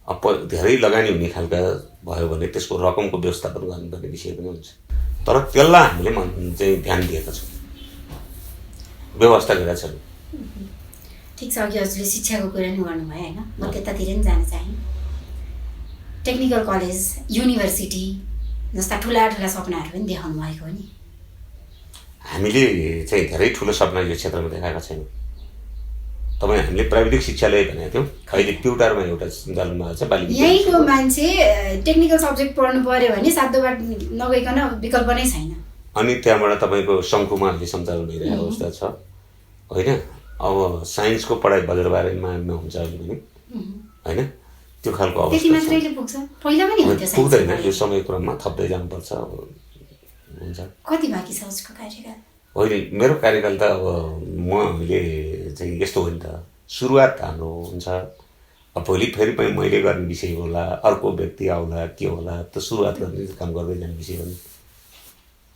धेरै लगानी हुने खालका भयो भने त्यसको रकमको व्यवस्थापन गर्नुपर्ने विषय पनि हुन्छ। तर त्यसलाई हामीले चाहिँ ध्यान दिएका छौँ, व्यवस्था गरेका छौँ। ठिक छ, अघि हजुरले शिक्षाको कुरा नि गर्नुभयो होइन, म त्यतातिर नि जान चाहेँ। टेक्निकल कलेज, युनिभर्सिटी जस्ता ठुला ठुला सपनाहरू पनि देखाउनु भएको हो नि। हामीले चाहिँ धेरै ठुलो सपना यो क्षेत्रमा देखाएका छैनौँ। तपाईँ हामीले प्राविधिक शिक्षालय भनेको थियौँ, अहिले प्युटारमा एउटा सञ्चालनमा छ बालिका। यहीँको मान्छे टेक्निकल सब्जेक्ट पढ्नु पर्यो भने साधोबाट नगइकन विकल्प नै छैन। अनि त्यहाँबाट तपाईँको शङ्कुमा अहिले सञ्चालन भइरहेको अवस्था छ होइन। अब साइन्सको पढाइ बजारबारीमा हुन्छ अहिले पनि होइन, त्यो खालको अवस्था त्यति मात्रैले पुग्छ, पहिला पनि हुन्थ्यो। पुग्दैन, यो समय क्रममा थप्दै जानुपर्छ। अब हुन्छ, कति बाँकी छ उसको कार्यकाल? होइन, मेरो कार्यकाल त अब मैले चाहिँ यस्तो हो नि त, सुरुवात हाम्रो हुन्छ। अब भोलि फेरि पनि मैले गर्ने विषय होला, अर्को व्यक्ति आउला के होला, त सुरुवात गर्ने काम गर्दै जाने विषय हो नि।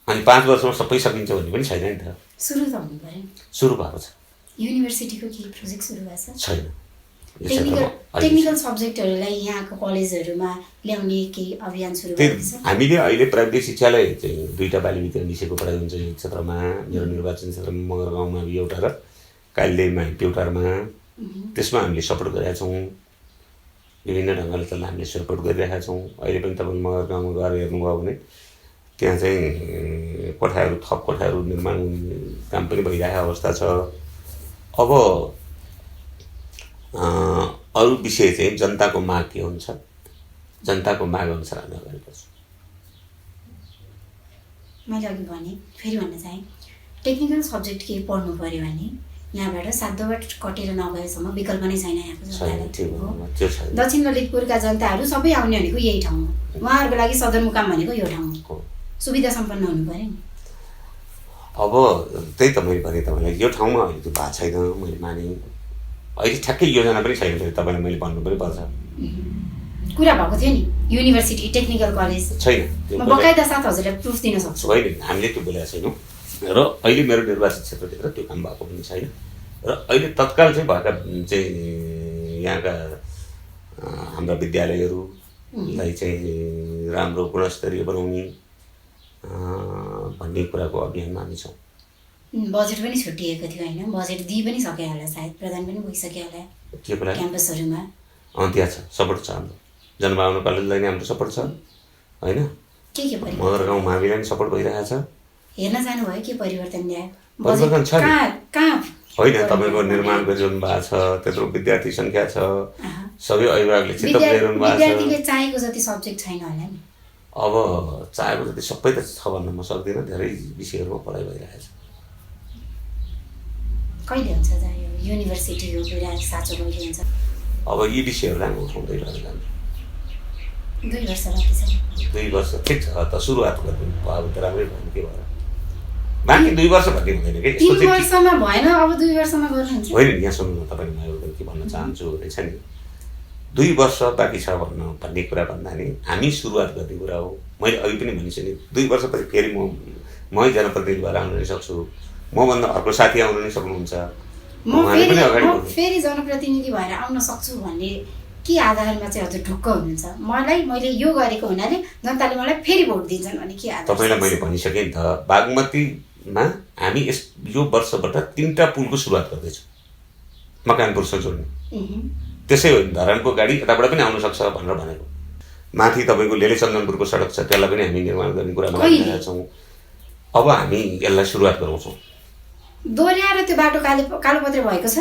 अनि 5 वर्षमा सबै सकिन्छ भन्ने पनि छैन नि त। सुरु त हुनु पर्यो। सुरु भएको छ। युनिभर्सिटीको केही प्रोजेक्ट सुरु भएको छ? छैन। टेक्निकल सब्जेक्टहरूलाई यहाँको कलेजहरूमा ल्याउने केही अभियान सुरु भएको छ? हामीले अहिले प्राविधिक शिक्षालय चाहिँ 2टा बाली विज्ञान विषयको पढाइ हुन्छ यो क्षेत्रमा। मेरो निर्वाचन क्षेत्रमा मगर गाउँमा एउटा र काइलेमा प्युटारमा, त्यसमा हामीले सपोर्ट गरेका छौँ। विभिन्न ढङ्गले त्यसलाई हामीले सपोर्ट गरिरहेका छौँ। अहिले पनि तपाईँले मगर गाउँमा गएर हेर्नुभयो भने त्यहाँ चाहिँ कोठाहरू, थप कोठाहरू निर्माण काम पनि भइरहेको अवस्था छ। अब अरू विषय चाहिँ जनताको माग के हुन्छ, जनताको माग अनुसार हामी अगाडि बढ्छौँ। मैले अघि भने, फेरि भन्न चाहेँ, टेक्निकल सब्जेक्ट केही पढ्नु पऱ्यो भने यहाँबाट साधोबाट कटेर नगएसम्म विकल्प नै छैन यहाँको जनतालाई। दक्षिण ललितपुरका जनताहरू सबै आउने भनेको यही ठाउँ हो, उहाँहरूको लागि सदरमुकाम भनेको यो ठाउँ हो, सुविधा सम्पन्न हुनु पऱ्यो नि। अब त्यही त मैले भने तपाईँलाई, यो ठाउँमा अहिले त्यो भएको छैन। मैले माने अहिले ठ्याक्कै योजना पनि छैन, फेरि तपाईँलाई मैले भन्नु पनि पर्छ। कुरा भएको थियो नि युनिभर्सिटी टेक्निकल कलेज छैन, म बकाइदा साथ हजुरलाई प्रुफ दिन सक्छु। होइन, हामीले त्यो बोलेका छैनौँ र अहिले मेरो निर्वाचन क्षेत्रतिर त्यो काम भएको पनि छैन। र अहिले तत्काल चाहिँ भएका चाहिँ यहाँका हाम्रा विद्यालयहरूलाई चाहिँ राम्रो गुणस्तरीय बनाउने भन्ने कुराको अभियानमा हामी छौँ। बजेट पनि छुट्टिएको थियो होइन, बजेट दिइ पनि सके होला, सायद प्रदान पनि भइसक्यो होला के कुरा क्याम्पसहरूमा। त्यहाँ छ, सपोर्ट छ हाम्रो जनभावना कलेजलाई नै हाम्रो सपोर्ट छ होइन। के मगर गाउँ माविलाई पनि सपोर्ट भइरहेको छ। हेर्न जानुभयो के परिवर्तन ल्यायो? परिवर्तन छ कहाँ होइन, तपाईँको निर्माण गरिरहनु भएको छ, त्यत्रो विद्यार्थी सङ्ख्या छ, सबै अभिभावकले चित्त बुझाइरहनु भएको छ। विद्यार्थीले चाहेको जति सब्जेक्ट छैन होला नि। अब चाहेको जति सबै त छ भन्न म सक्दिनँ, धेरै विषयहरूमा पढाइ भइरहेको छ। कहिले हुन्छ यो युनिभर्सिटीको कुरा साँचो कहिले हुन्छ? अब यी विषयहरूलाई म उठाउँदै गरेर जान्छु। 2 वर्ष बाँकी छ। 2 वर्ष ठिक छ त, सुरुवात गर्नु अब त राम्रै भयो के भएर बाँकी 2 वर्ष भन्ने हुँदैन कि। 3 वर्षमा भएन, अब 2 वर्षमा गर्नुहुन्छ? होइन, यहाँ सुन्नु न, तपाईँले म एउटा के भन्न चाहन्छु रहेछ नि, 2 वर्ष बाँकी छ भन्ने कुरा भन्दा नि हामी सुरुवात गर्ने कुरा हो। मैले अघि पनि भनिसकेँ नि, 2 वर्षपछि फेरि मै जनप्रतिनिधि भएर आउन नै सक्छु, मभन्दा अर्को साथी आउन नै सक्नुहुन्छ, म फेरि जनप्रतिनिधि भएर आउन सक्छु भन्ने के आधारमा चाहिँ हजुर ढुक्क हुनुहुन्छ? मैले यो गरेको हुनाले जनताले मलाई फेरि भोट दिन्छन् भने के आधार? तपाईँलाई मैले भनिसकेँ नि त, बागमतीमा हामी यो वर्षबाट 3टा पुलको सुरुवात गर्दैछौँ, मकवानपुरसँग जोड्ने त्यसै हो धरानको गाडी यताबाट पनि आउन सक्छ भनेर भनेको। माथि तपाईँको लेले चन्दनपुरको सडक छ, त्यसलाई पनि हामी निर्माण गर्ने कुरामा लागिरहेका छौँ। अब हामी यसलाई सुरुवात गराउँछौँ। दोहोऱ्याएर त्यो बाटो कालोपत्रे भएको छ।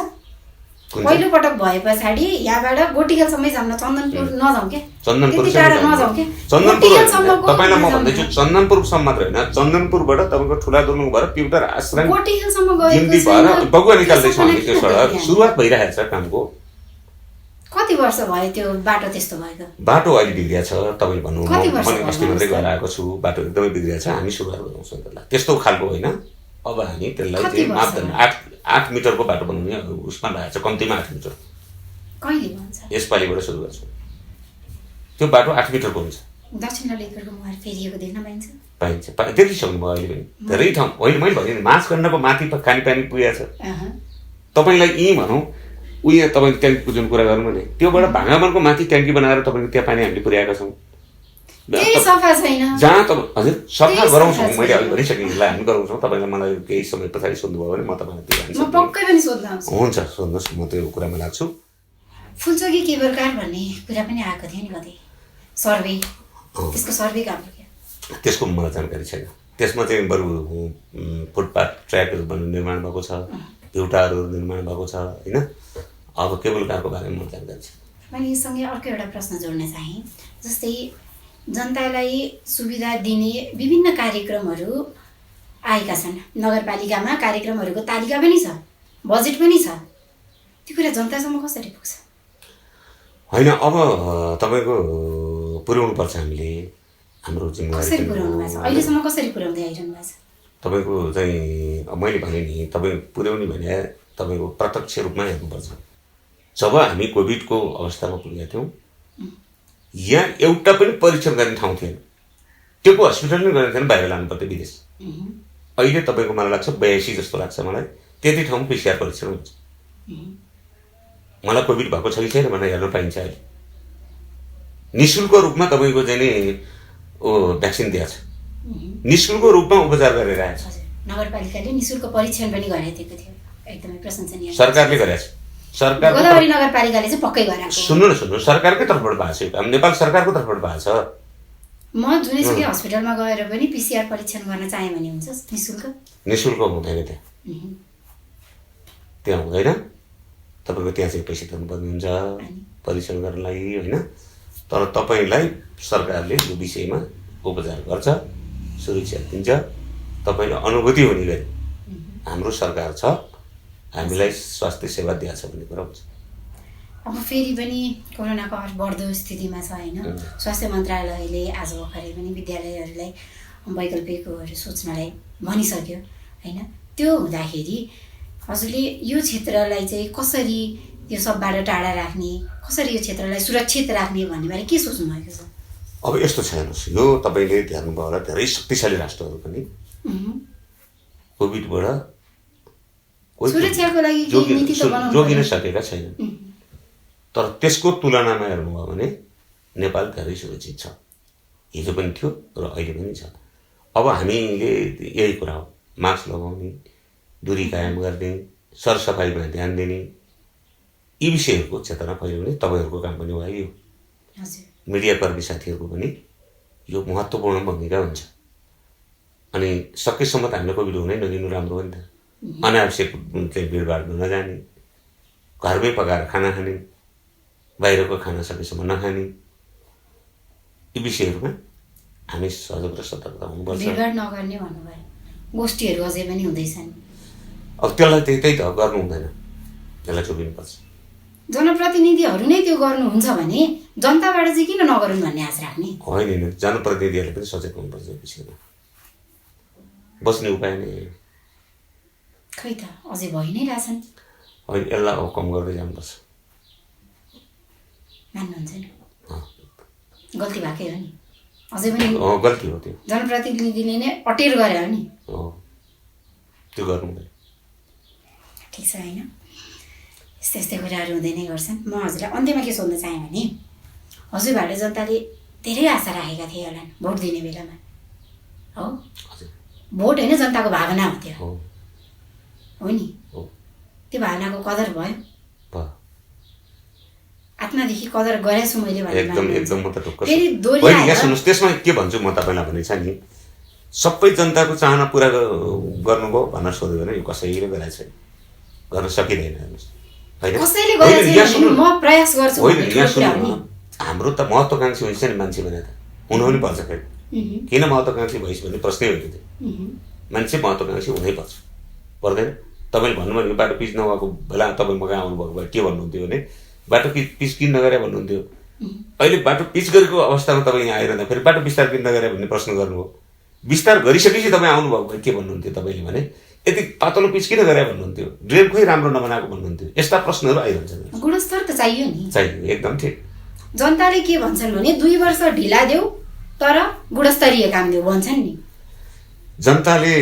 पहिलो पटक भए पछाडि यहाँबाट गोटीखेलसम्मै जाउँ न, चन्दनपुर नजाउँ क्या, चन्दनपुर नजाउँ क्या। तपाईँलाई म भन्दैछु चन्दनपुरसम्म मात्र होइन, चन्दनपुरबाट तपाईँको ठुला दुर्नुङ भएर प्युटर आश्रम गोटीखेलसम्म जिन्दी भएर बगुवा निकाल्दैछौँ हामी। त्यो सडक सुरुवात भइरहेको छ कामको। कति वर्ष भयो त्यो बाटो त्यस्तो भएको? बाटो अहिले बिग्रिया छ। तपाईँ भन्नु मैले अस्ति मात्रै गएर आएको छु, बाटो एकदमै बिग्रिया छ। हामी सुरुवात गराउँछौँ त्यसलाई, त्यस्तो खालको होइन। अब हामी त्यसलाई चाहिँ मापदण्ड 8 मिटरको बाटो बनाउने उसमा भएको छ, कम्तीमा 8 मिटर। कहिले भन्छ? यसपालिबाट सुरु गर्छौँ। त्यो बाटो 8 मिटरको हुन्छ। दक्षिण ललितपुरको मुहार फेरिएको देख्न पाइन्छ? पाइन्छ, देखिसक्नुभयो अहिले पनि धेरै ठाउँ। होइन मैले भने नि माछगण्डको माथि खानेपानी पुगेको छ। तपाईँलाई यहीँ भनौँ उयो तपाईँले ट्याङ्कीको जुन कुरा गर्नु भने त्योबाट भाँगावनको माथि ट्याङ्की बनाएर तपाईँको त्यहाँ पानी हामीले पुर्याएका छौँ। सफा छैन जहाँ तपाईँ हजुर सफा गराउँछौँ, मैले अहिले भनिसकेँ हामी गराउँछौँ। तपाईँलाई मलाई केही समय पछाडि सोध्नुभयो भने म तपाईँलाई म पक्कै पनि सोध्न आउँछु। हुन्छ, सोध्नुहोस्, म त्यो कुरामा लाग्छु। फुलचोकी केबलकार भन्ने कुरा पनि आएको थियो नि कतै, सर्वे, त्यसको सर्वे काम के? त्यसको मलाई जानकारी छैन। त्यसमा चाहिँ बरु फुटपाथ ट्र्याकहरू निर्माण भएको छ, एउटाहरू निर्माण भएको छ होइन। अब केबल कारको बारेमा मलाई जानकारी छ। मैले यससँगै अर्को एउटा प्रश्न जोड्न चाहेँ। जस्तै जनतालाई सुविधा दिने विभिन्न कार्यक्रमहरू आएका छन्, नगरपालिकामा कार्यक्रमहरूको तालिका पनि छ, बजेट पनि छ, त्यो कुरा जनतासम्म कसरी पुग्छ? होइन, अब तपाईँको पुर्याउनुपर्छ हामीले, हाम्रो जिम्मेवारी। कसरी पुर्याउनु भएको छ अहिलेसम्म, कसरी पुर्याउँदै आइरहनु भएको छ? तपाईँको चाहिँ मैले भने नि तपाईँ पुर्याउने भने तपाईँको प्रत्यक्ष रूपमा हेर्नुपर्छ। जब हामी कोभिडको अवस्थामा पुगेका थियौँ, यहाँ एउटा पनि परीक्षण गर्ने ठाउँ थिएन। त्यो हस्पिटल नै गरेको थिएन, बाहिर लानु पर्थ्यो विदेश। अहिले तपाईँको मलाई लाग्छ 82 जस्तो लाग्छ मलाई, त्यति ठाउँ PCR परीक्षण हुन्छ। मलाई कोभिड भएको छ कि छैन भनेर हेर्न पाइन्छ अहिले। निःशुल्क रूपमा तपाईँको चाहिँ नि भ्याक्सिन दिएको छ, निःशुल्क रूपमा उपचार गरिरहेको छ। नगरपालिकाले निःशुल्क परीक्षण पनि गराइदिएको थियो, एकदमै प्रशंसनीय। सरकारले गरेको छ। सरकार गोदावरी नगरपालिकाले चाहिँ पक्कै गराएको। सुन्नु सरकारकै तर्फबाट भएको छ, हाम्रो नेपाल सरकारको तर्फबाट भएको छ। म जुनैसुकै हस्पिटलमा गएर पनि PCR परीक्षण गर्न चाहे भने हुन्छ निःशुल्क? निःशुल्क हुँदैन, त्यहाँ हुँदैन। तपाईँको त्यहाँ चाहिँ पैसा तिर्नुपर्ने हुन्छ परीक्षण गर्नलाई होइन। तर तपाईँलाई सरकारले यो विषयमा उपचार गर्छ, सुरक्षा दिन्छ, तपाईँलाई अनुभूति हुने गरी हाम्रो सरकार छ, हामीलाई स्वास्थ्य सेवा दिएको छ भन्ने कुरा हुन्छ। अब फेरि पनि कोरोनाको बढ्दो स्थितिमा छ होइन। स्वास्थ्य मन्त्रालयले आज भर्खरै पनि विद्यालयहरूलाई वैकल्पिकहरू सोच्नलाई भनिसक्यो होइन। त्यो हुँदाखेरि हजुरले यो क्षेत्रलाई चाहिँ कसरी यो सबबाट टाढा राख्ने, कसरी यो क्षेत्रलाई सुरक्षित राख्ने भन्ने बारे के सोच्नु भएको छ? अब यस्तो छ हेर्नुहोस्, यो तपाईँले हेर्नुभयो होला, धेरै शक्तिशाली राष्ट्रहरू पनि कोभिडबाट सुरक्षाको लागि जोगिन सकेका छैनन्। तर त्यसको तुलनामा हेर्नुभयो भने नेपाल धेरै सुरक्षित छ, हिजो पनि थियो र अहिले पनि छ। अब हामीले यही कुरा हो, मास्क लगाउने, दूरी कायम गर्ने, सरसफाइमा ध्यान दिने, यी विषयहरूको चेतना फैलाउने तपाईँहरूको काम पनि भयो। मिडियाकर्मी साथीहरूको पनि यो महत्त्वपूर्ण भूमिका हुन्छ। अनि सकेसम्म त हामीले कोभिड हुनै नदिनु राम्रो हो नि त। अनावश्यक चाहिँ भिडभाडमा नजाने, घरमै पकाएर खाना खाने, बाहिरको खाना सकेसम्म नखाने, यी विषयहरूमा हामी सजग र सतर्क हुनुपर्छ। भिडभाड नगर्ने भन्नुभयो, गोष्ठीहरू अझै पनि हुँदैछन्। अब त्यसलाई त्यही त गर्नु हुँदैन, त्यसलाई चोकिनुपर्छ। जनप्रतिनिधिहरू नै त्यो गर्नुहुन्छ भने जनताबाट चाहिँ किन नगरून् भन्ने आश राख्ने? होइन, जनप्रतिनिधिहरूले पनि सचेत हुनुपर्छ यो विषयमा। बस्ने उपाय नै खै त अझै भइ नै रहेछन्। होइन, यसलाई अब कम गर्दै जानुपर्छ। मान्नुहुन्छ नि गल्ती भएकै हो नि, अझै पनि गल्ती हो त्यो, जनप्रतिनिधिले नै अटेर गरे हो नि, त्यो गर्नु हुँदैन। ठिक छ होइन, यस्तै यस्तै कुराहरू हुँदै नै गर्छन्। म हजुरलाई अन्त्यमा के सोध्न चाहेँ भने हजुरबाट जनताले धेरै आशा राखेका थिए होला भोट दिने बेलामा, हो? भोट होइन, जनताको भावना हो त्यो, हो नि? त्यो भावनाको कदर भयो? आत्मादेखि कदर गरेछु मैले भन्ने एकदम मान्नुहुन्छ। एकदम म त ढुक्क छु। फेरि होइन, दोहोऱ्याएर यहाँ सुन्नुहोस्, त्यसमा के भन्छु म तपाईँलाई भने छ नि, सबै जनताको चाहना पुरा गर्नुभयो भनेर सोध्यो भने यो कसैले गरेको छैन, गर्न सकिँदैन। हेर्नुहोस् होइन, कसैले होइन, गरेको यहाँ छैन सुन्नु, भने म प्रयास गर्छु होइन, भन्ने यहाँ ठुलो कुरा हो सुन्नु, नि। हाम्रो त महत्त्वकाङ्क्षी हुन्छ नि मान्छे भने त हुनु पनि पर्छ। फेरि किन महत्त्वकाङ्क्षी भइस् भन्ने प्रश्नै होइन त्यो। मान्छे महत्त्वकाङ्क्षी हुनैपर्छ, पर्दैन? तपाईँले भन्नुभयो भने बाटो पिच नभएको बेला तपाईँ मगाइ आउनुभएको भए के भन्नुहुन्थ्यो भने बाटो पिच किन नगरे भन्नुहुन्थ्यो। अहिले बाटो पिच गरेको अवस्थामा तपाईँ यहाँ आइरहँदा फेरि बाटो विस्तार किन नगरे भन्ने प्रश्न गर्नुभयो। विस्तार गरिसकेपछि तपाईँ आउनुभएको भए के भन्नुहुन्थ्यो तपाईँले भने यति पातलो पिच किन गरे भन्नुहुन्थ्यो, ड्रेन खोइ राम्रो नबनाएको भन्नुहुन्थ्यो। यस्ता प्रश्नहरू आइरहन्छन्। गुणस्तर त चाहियो नि। चाहियो, एकदम ठिक। जनताले के भन्छन् भने 2 वर्ष ढिला देऊ तर गुणस्तरीय काम देऊ भन्छन् नि। जनताले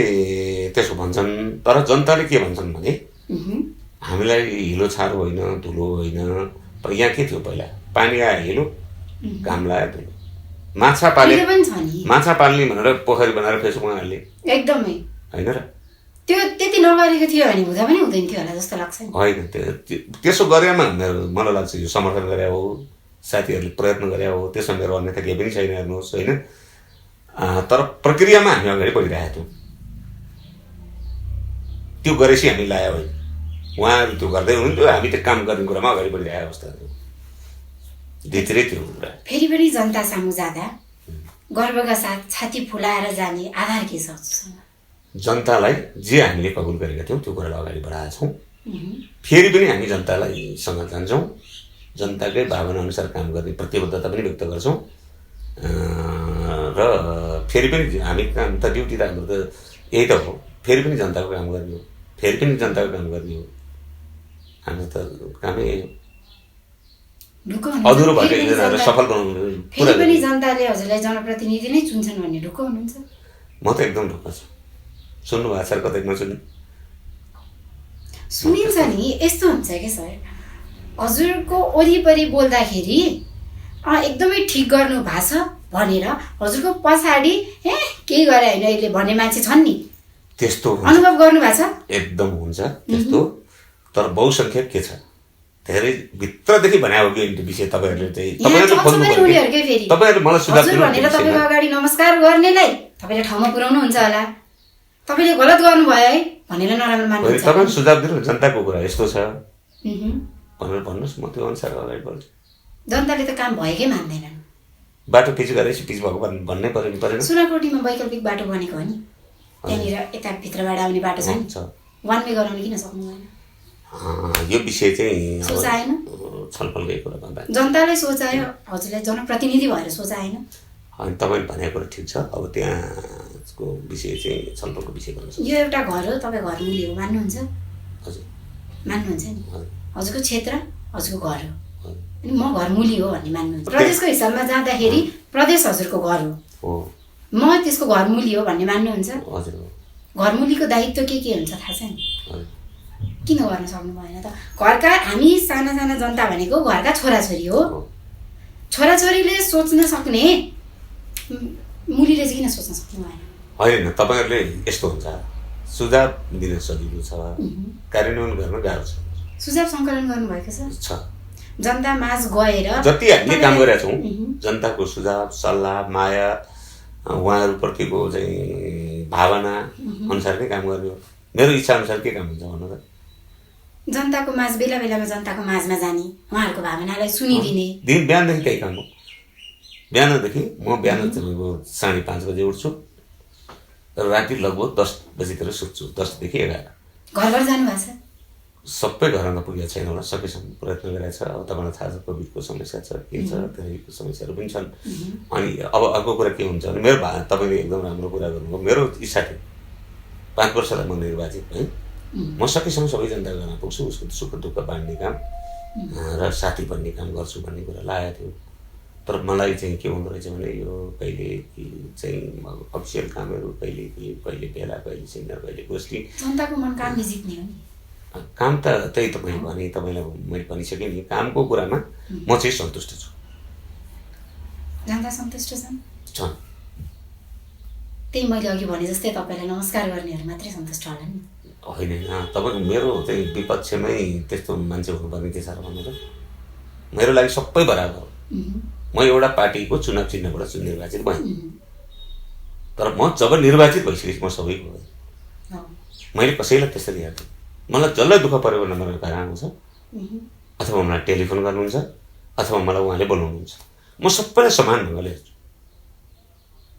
त्यसो भन्छन्, तर जनताले के भन्छन् भने हामीलाई हिलो छारो होइन, धुलो होइन। यहाँ के थियो पहिला, पानी आयो हिलो, घाम लाग्यो धुलो, माछा पाले, माछा पाल्ने भनेर पोखरी बनाएर फेस उहाँहरूले एकदमै होइन र। त्यो त्यति नगरेको थियो भने हुँदा पनि हुँदैन थियो होला जस्तो लाग्छ नि। होइन, त्यसो गरेमा मलाई लाग्छ यो समर्थन गरे हो, साथीहरूले प्रयत्न गरे हो, त्यसमा मेरो अन्यथा केही पनि छैन। हेर्नुहोस् होइन, तर प्रक्रियामा हामी अगाडि बढिरहेका थियौँ। त्यो गरेपछि हामी लायो होइन, उहाँहरू त्यो गर्दै हुनुहुन्थ्यो, हामी त्यो काम गर्ने कुरामा अगाडि बढिरहेको अवस्था थियो। भित्रै त्यो कुरा फेरि पनि जनता सामु जाँदा गर्वका साथ छाती फुलाएर जाने आधार के छ? जनतालाई जे हामीले कबुल गरेका थियौँ त्यो कुरालाई अगाडि बढाएका छौँ। फेरि पनि हामी जनतालाई सँग जान्छौँ, जनताकै भावना अनुसार काम गर्ने प्रतिबद्धता पनि व्यक्त गर्छौँ। र फेरि पनि हामी काम त ड्युटी त हाम्रो त यही त हो, फेरि पनि जनताको काम गर्ने हो, फेरि पनि जनताको काम गर्ने हो। हाम्रो त कामै यही हो, अधुरो भएको योजनाहरू सफल बनाउनु। फेरि पनि जनताले हजुरलाई जनप्रतिनिधि नै चुन्छन् भन्ने ढुक्क हुनुहुन्छ? म त एकदम ढुक्क छु। सुन्नु भएको छ कतै नसुन्नु? सुनिन्छ नि। यस्तो हुन्छ कि सर, हजुरको वरिपरि बोल्दाखेरि एकदमै ठिक गर्नु भएको छ भनेर हजुरको पछाडि केही गरे होइन अहिले भन्ने मान्छे छन् नि, त्यस्तो अनुभव गर्नु भएको छ? एकदम हुन्छ त्यस्तो। तर बहुसङ्ख्यक के छ, धेरै भित्रदेखि भने हो कि विषय तपाईँहरूले चाहिँ तपाईँहरूले मलाई सुझाव भनेर तपाईँको अगाडि नमस्कार गर्नेलाई तपाईँले ठाउँमा पुर्याउनु हुन्छ होला, तपाईँले गलत गर्नुभयो है भनेर नराम्रो मान्नुहुन्छ। तपाईँले सुझाव दिनु, जनताको कुरा यस्तो छ भनेर भन्नुहोस्, म त्यो अनुसार अगाडि बढ्छु। जनताले त काम भएकै मान्दैनन्। बाटो पिच गरेपछि पिच भएको भन्नै पर्यो नि, परेन? सुनाकोटीमा वैकल्पिक बाटो बनेको हो नि, त्यहाँनिर यता भित्रबाट आउने बाटो छ नि, वान वे गराउन किन सक्नु भएन? यो विषय चाहिँ सोचाएन, छलफलकै कुरा। जनताले सोचायो, हजुरलाई जनप्रतिनिधि भएर सोचाएन। अनि तपाईँले भनेको कुरा ठिक छ, अब त्यहाँको विषय चाहिँ छलफलको विषय गर्नु सक्छ। यो एउटा घर हो, तपाईँ घर मूल्य हो मान्नुहुन्छ? हजुर मान्नुहुन्छ नि। हजुरको क्षेत्र हजुरको घर हो, अनि म घर मूल्य हो भन्ने मान्नुहुन्छ? प्रदेशको हिसाबमा जाँदाखेरि प्रदेश हजुरको घर हो, म त्यसको घर मूल्य हो भन्ने मान्नुहुन्छ? हजुर। घर मूल्यको दायित्व के हुन्छ थाहा छ नि? किन गर्न सक्नु भएन त? घरका हामी साना साना जनता भनेको घरका छोराछोरी हो। छोराछोरीले सोच्न सक्ने मुलीले चाहिँ किन सोच्न सक्नु भएन? होइन, तपाईँहरूले यस्तो हुन्छ, सुझाव दिन सजिलो छ, कार्यान्वयन गर्न गाह्रो छ। सुझाव सङ्कलन गर्नुभएको छ, जनता माझ गएर जति हामीले काम गरेका छौँ, जनताको सुझाव सल्लाह माया उहाँहरूप्रतिको चाहिँ भावना अनुसार नै काम गर्ने हो। मेरो इच्छा अनुसार के काम हुन्छ भन्नु त? जनताको माझ बेला बेलामा जनताको माझमा जाने, उहाँहरूको भावनालाई सुनिदिने। बिहानदेखि त्यही काम हो। बिहानदेखि म बिहान तपाईँको 5:30 बजे उठ्छु र राति लगभग 10 बजीतिर सुत्छु, 10 देखि 11। घर घर जानुभएको छ? सबै घरमा पुगेको छैन होला, सकेसम्म प्रयत्न गरेको छ। अब तपाईँलाई थाहा छ कोभिडको समस्या छ, के छ, धेरैको समस्याहरू पनि छन्। अनि अब अर्को कुरा के हुन्छ भने मेरो तपाईँले एकदम राम्रो कुरा गर्नुभयो। मेरो इच्छा थियो 5 वर्षलाई म निर्वाचित भएँ, म सकेसम्म सबै जनताको घरमा पुग्छु, उसको सुख दुःख बाँड्ने काम र साथी बन्ने काम गर्छु भन्ने कुरा लागेको थियो। तर मलाई चाहिँ के हुँदो रहेछ भने यो कहिले चाहिँ अफिसियल कामहरू, कहिले बेला, कहिले सेमिनार, कहिले गोष्ठी। जनताको मन कामले जित्ने हो नि। काम त त्यही तपाईँ भने, तपाईँलाई मैले भनिसकेँ नि, कामको कुरामा म चाहिँ सन्तुष्ट छु। जनता सन्तुष्ट छन्? छन्। त्यही मैले अघि भने जस्तै तपाईँलाई नमस्कार गर्नेहरू मात्रै सन्तुष्ट होला नि? होइन, तपाईँको मेरो चाहिँ विपक्षमै त्यस्तो मान्छे हुनुपर्ने के छ र भन्नु त? मेरो लागि सबै बराबर हो। उम्, म एउटा पार्टीको चुनाव चिन्हबाट निर्वाचित भएँ, उम्, तर म जब निर्वाचित भइसकेपछि म सबैको भएँ। हो, मैले कसैलाई त्यसरी हेर्दैन। मलाई जसलाई दुःख पऱ्यो भने मेरो घर आउनुहुन्छ, उम्, अथवा मलाई टेलिफोन गर्नुहुन्छ, अथवा मलाई उहाँले बोलाउनुहुन्छ। म सबैलाई समान ढङ्गले हेर्छु।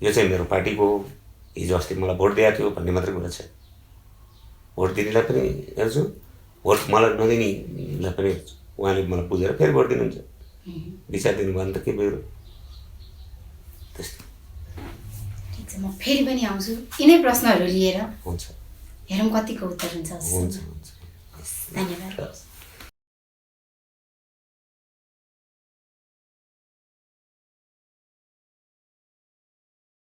यो चाहिँ मेरो पार्टीको हो, हिजो अस्ति मलाई भोट दिएको थियो भन्ने मात्रै कुरा छैन। भोट दिनेलाई पनि हेर्छु, भोट मलाई नदिनेलाई पनि हेर्छु। उहाँले मलाई बुझेर फेरि भोट दिनुहुन्छ, विचार दिनुभयो भने त के भयो त्यस्तो। ठिक छ, म फेरि पनि आउँछु यिनै प्रश्नहरू लिएर। हुन्छ हेरौँ कतिको उत्तर हुन्छ। हुन्छ हुन्छ। धन्यवाद।